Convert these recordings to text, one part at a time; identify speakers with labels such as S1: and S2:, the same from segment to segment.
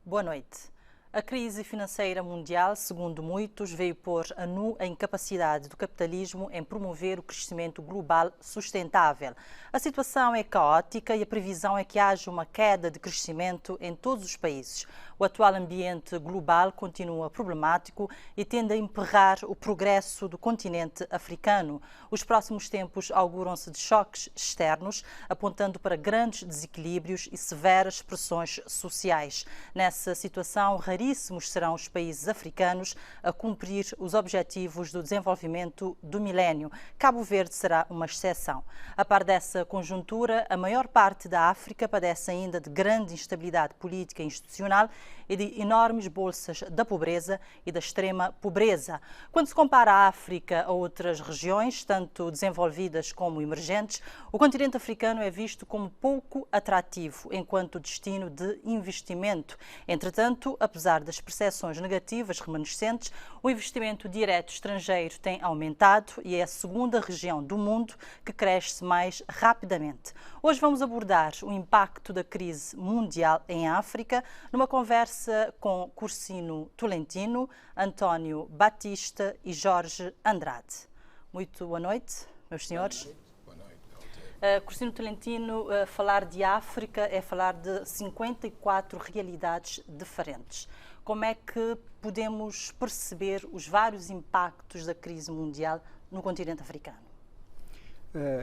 S1: Boa noite. A crise financeira mundial, segundo muitos, veio pôr a nu a incapacidade do capitalismo em promover o crescimento global sustentável. A situação é caótica e a previsão é que haja uma queda de crescimento em todos os países. O atual ambiente global continua problemático e tende a emperrar o progresso do continente africano. Os próximos tempos auguram-se de choques externos, apontando para grandes desequilíbrios e severas pressões sociais. Nessa situação, raríssimos serão os países africanos a cumprir os objetivos do desenvolvimento do milénio. Cabo Verde será uma exceção. A par dessa conjuntura, a maior parte da África padece ainda de grande instabilidade política e institucional e de enormes bolsas da pobreza e da extrema pobreza. Quando se compara a África a outras regiões, tanto desenvolvidas como emergentes, o continente africano é visto como pouco atrativo enquanto destino de investimento. Entretanto, apesar das percepções negativas remanescentes, o investimento direto estrangeiro tem aumentado e é a segunda região do mundo que cresce mais rapidamente. Hoje vamos abordar o impacto da crise mundial em África numa conversa com Cursino Tolentino, António Batista e Jorge Andrade. Muito boa noite, meus senhores.
S2: Boa noite.
S1: Cursino Tolentino, falar de África é falar de 54 realidades diferentes. Como é que podemos perceber os vários impactos da crise mundial no continente africano?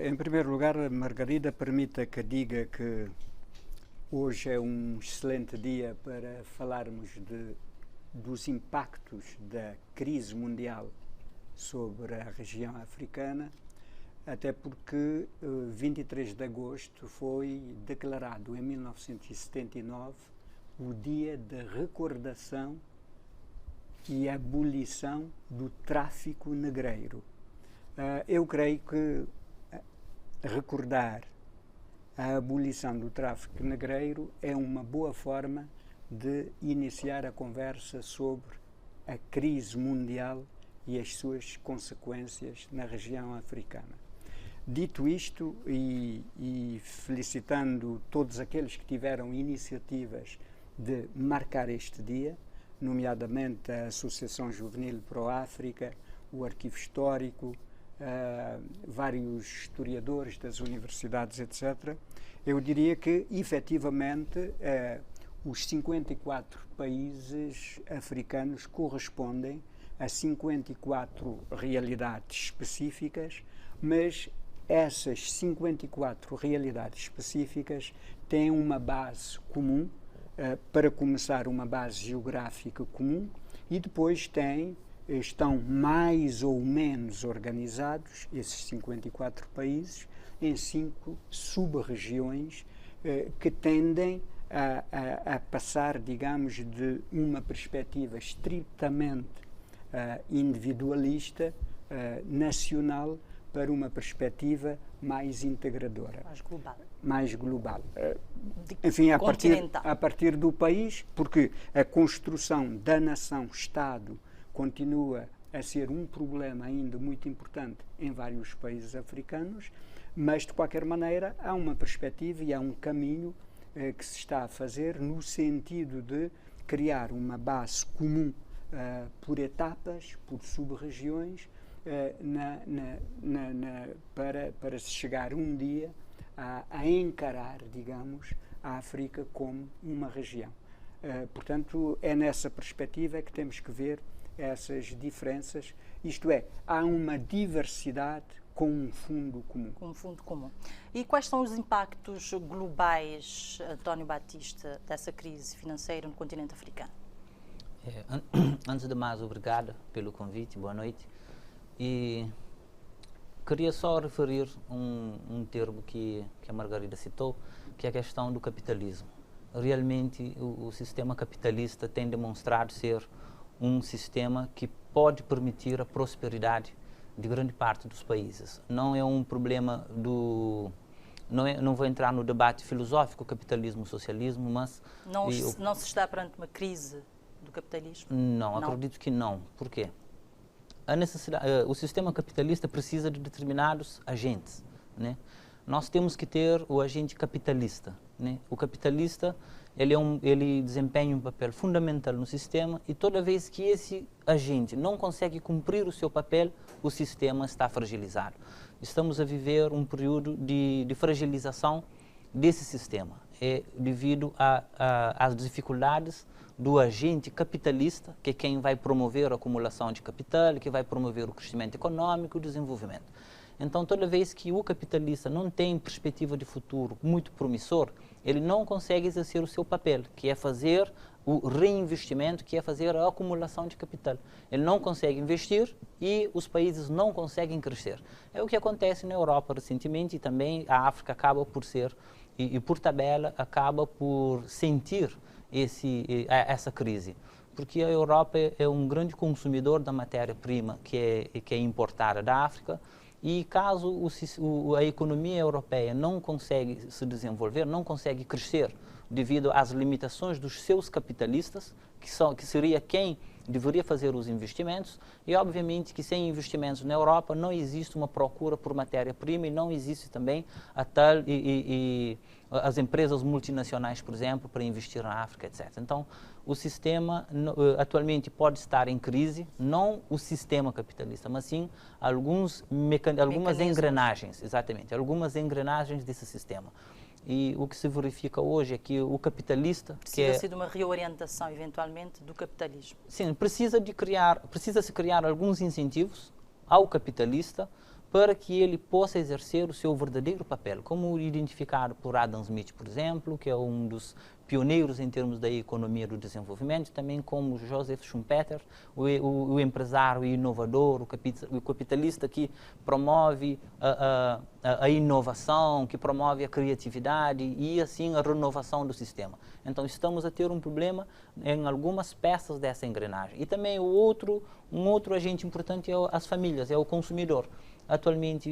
S3: Em primeiro lugar, Margarida, permita que diga que hoje é um excelente dia para falarmos dos impactos da crise mundial sobre a região africana, até porque 23 de agosto foi declarado em 1979 o dia de recordação e abolição do tráfico negreiro. Eu creio que recordar a abolição do tráfico negreiro é uma boa forma de iniciar a conversa sobre a crise mundial e as suas consequências na região africana. Dito isto, e felicitando todos aqueles que tiveram iniciativas de marcar este dia, nomeadamente a Associação Juvenil Pro-África, o Arquivo Histórico, vários historiadores das universidades, etc., eu diria que, efetivamente, os 54 países africanos correspondem a 54 realidades específicas, mas essas 54 realidades específicas têm uma base comum, para começar, uma base geográfica comum, e depois estão mais ou menos organizados, esses 54 países, em 5 sub-regiões que tendem a passar, digamos, de uma perspectiva estritamente individualista, nacional, para uma perspectiva mais integradora. Mais global. Enfim, a partir do país, porque a construção da nação-Estado continua a ser um problema ainda muito importante em vários países africanos, mas, de qualquer maneira, há uma perspectiva e há um caminho que se está a fazer no sentido de criar uma base comum por etapas, por sub-regiões, para se chegar um dia a encarar, digamos, a África como uma região. Portanto, é nessa perspectiva que temos que ver essas diferenças, isto é, há uma diversidade com um fundo comum.
S1: Com um fundo comum. E quais são os impactos globais, António Batista, dessa crise financeira no continente africano?
S4: Antes de mais, obrigado pelo convite, boa noite. E queria só referir um termo que a Margarida citou, que é a questão do capitalismo. Realmente, o sistema capitalista tem demonstrado ser um sistema que pode permitir a prosperidade de grande parte dos países. Não é um problema não vou entrar no debate filosófico, capitalismo, socialismo, mas...
S1: Não se está perante uma crise do capitalismo?
S4: Não, acredito que não. Por quê? O sistema capitalista precisa de determinados agentes, né? nós temos que ter o agente capitalista, né? O capitalista, ele desempenha um papel fundamental no sistema e toda vez que esse agente não consegue cumprir o seu papel, o sistema está fragilizado. Estamos a viver um período de fragilização desse sistema, devido às dificuldades do agente capitalista, que é quem vai promover a acumulação de capital, que vai promover o crescimento econômico e o desenvolvimento. Então, toda vez que o capitalista não tem perspectiva de futuro muito promissor, ele não consegue exercer o seu papel, que é fazer o reinvestimento, que é fazer a acumulação de capital. Ele não consegue investir e os países não conseguem crescer. É o que acontece na Europa recentemente e também a África acaba por ser, e por tabela, acaba por sentir essa crise. Porque a Europa é um grande consumidor da matéria-prima que é importada da África. E caso a economia europeia não consegue se desenvolver, não consegue crescer devido às limitações dos seus capitalistas, que seria quem deveria fazer os investimentos, e obviamente que sem investimentos na Europa não existe uma procura por matéria-prima e não existe também as empresas multinacionais, por exemplo, para investir na África, etc. Então, o sistema atualmente pode estar em crise, não o sistema capitalista, mas sim algumas engrenagens, exatamente, algumas engrenagens desse sistema. E o que se verifica hoje é que o capitalista...
S1: Precisa-se de uma reorientação, eventualmente, do capitalismo.
S4: Sim, precisa-se criar alguns incentivos ao capitalista para que ele possa exercer o seu verdadeiro papel, como identificado por Adam Smith, por exemplo, que é um dos pioneiros em termos da economia do desenvolvimento, também como Joseph Schumpeter, o empresário inovador, o capitalista que promove a inovação, que promove a criatividade e, assim, a renovação do sistema. Então, estamos a ter um problema em algumas peças dessa engrenagem. E também um outro agente importante é as famílias, é o consumidor. Atualmente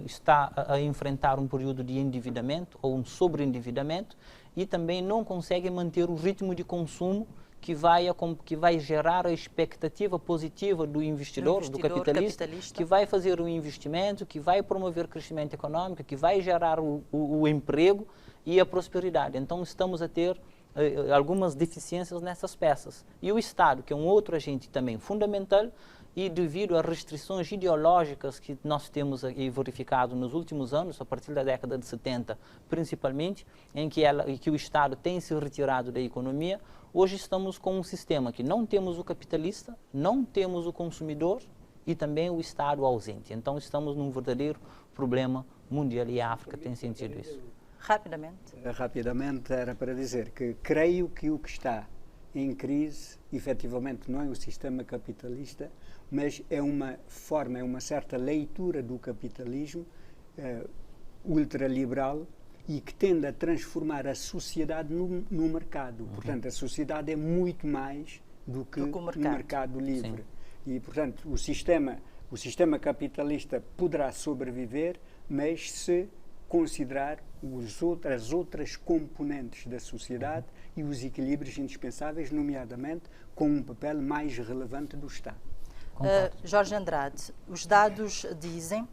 S4: está a enfrentar um período de endividamento ou um sobreendividamento e também não consegue manter o ritmo de consumo que vai gerar a expectativa positiva do investidor, do capitalista, que vai fazer o investimento, que vai promover o crescimento econômico, que vai gerar o emprego e a prosperidade. Então, estamos a ter algumas deficiências nessas peças. E o Estado, que é um outro agente também fundamental, e devido às restrições ideológicas que nós temos verificado nos últimos anos, a partir da década de 70 principalmente, em que o Estado tem se retirado da economia, hoje estamos com um sistema que não temos o capitalista, não temos o consumidor e também o Estado ausente. Então estamos num verdadeiro problema mundial e a África tem sentido isso.
S1: Rapidamente.
S3: Rapidamente era para dizer que creio que o que está em crise, efetivamente, não é o sistema capitalista, mas é uma forma, é uma certa leitura do capitalismo ultraliberal e que tende a transformar a sociedade no mercado. Portanto, a sociedade é muito mais do que o mercado livre. Sim. E, portanto, o sistema capitalista poderá sobreviver, mas se considerar as outras componentes da sociedade e os equilíbrios indispensáveis, nomeadamente com um papel mais relevante do Estado.
S1: Jorge Andrade, os dados dizem,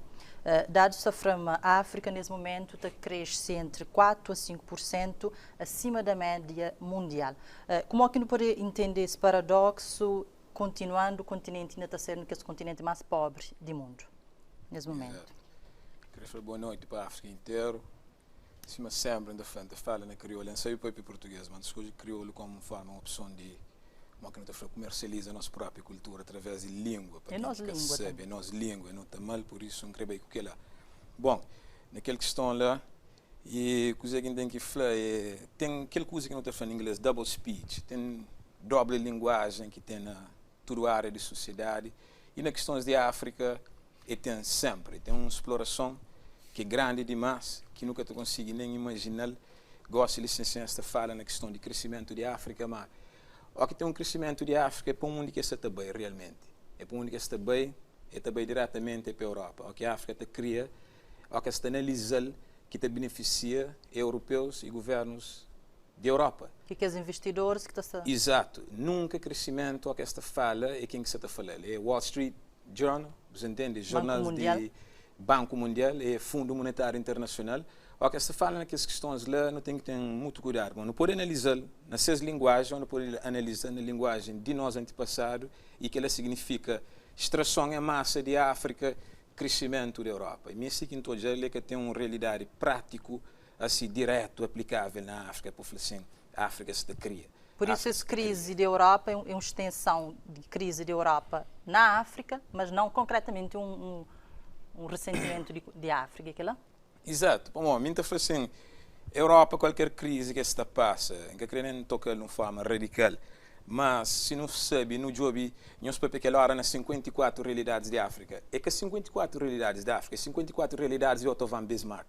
S1: dados da Frama África nesse momento cresce entre 4% a 5% acima da média mundial. Como é que não pode entender esse paradoxo, continuando o continente ainda está sendo o continente mais pobre do mundo, nesse momento?
S2: Queria falar boa noite para a África inteira. Cima sempre da frente fala na crioula, não sei o próprio português, mas escolhe crioulo como forma, uma opção de uma que comercializa a nossa própria cultura através de língua.
S1: É nossa língua.
S2: É nossa língua, não está mal, por isso não creio que lá. Bom, naquela questão lá, e coisa que tem que falar, tem aquela coisa que não está falando em inglês, double speech, tem doble linguagem que tem na toda a área de sociedade, e nas questões de África, tem sempre, tem uma exploração que é grande demais, que nunca te consigo nem imaginar. Gosto de licenciar esta fala na questão de crescimento de África, mas o que tem um crescimento de África é para onde que está bem realmente. É para onde que está bem, diretamente para a Europa. O que a África cria, o que está analisando, que te beneficia europeus e governos de Europa.
S1: Que os investidores que estão...
S2: Exato. Nunca crescimento, o que esta fala é quem que está falando. É Wall Street Journal, você entende? Jornais Banco Mundial e Fundo Monetário Internacional. O que se fala naquelas questões lá, não tem que ter muito cuidado. Não pode analisar nessas linguagens, não pode analisar na linguagem de nós antepassados e que ela significa extração em massa de África, crescimento da Europa. E mesmo que então já que tem uma realidade prática, assim, direto, aplicável na África, por assim, a África se cria.
S1: Por isso, essa crise da Europa é uma extensão de crise da Europa na África, mas não concretamente um ressentimento de África, aquela?
S2: Exato. Bom, a mim está assim, Europa, qualquer crise que está passa, que querendo tocar de uma forma radical, mas se não sabe, não jobe, nós para aquela hora nas 54 realidades de África, é que 54 realidades da África, 54 realidades de Otto von Bismarck,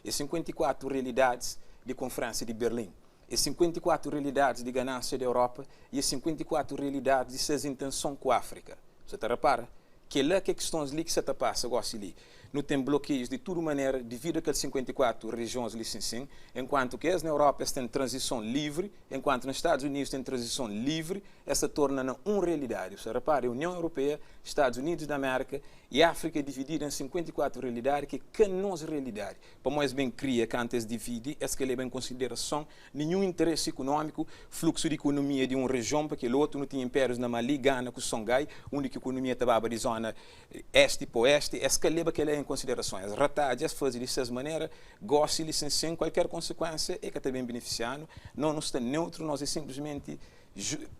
S2: e 54 realidades de Conferência de Berlim, e 54 realidades de ganância da Europa, e 54 realidades de suas intenções com a África. Você te repara? Que é lá que questões ali que se passa, gosta ali. Não tem bloqueios de toda maneira devido àquelas 54 regiões licenciadas, enquanto que na Europa tem transição livre, enquanto nos Estados Unidos tem transição livre, essa torna uma realidade. Você repara, a União Europeia, Estados Unidos da América e África é dividida em 54 realidades, que é nossa realidade. Para nós bem cria que antes divide, é que leva em consideração nenhum interesse econômico, fluxo de economia de uma região, porque o outro não tinha impérios na Mali, Ghana, com Songhai, onde a economia estava de zona este para oeste, é que leva aquela em consideração. As ratagens fazem dessa maneira, gosta de licenciar qualquer consequência e que também beneficiando. Não está neutro, nós é simplesmente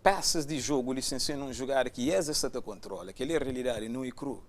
S2: peças de jogo licenciando um jogar que essa está controla, que a realidade não é cru.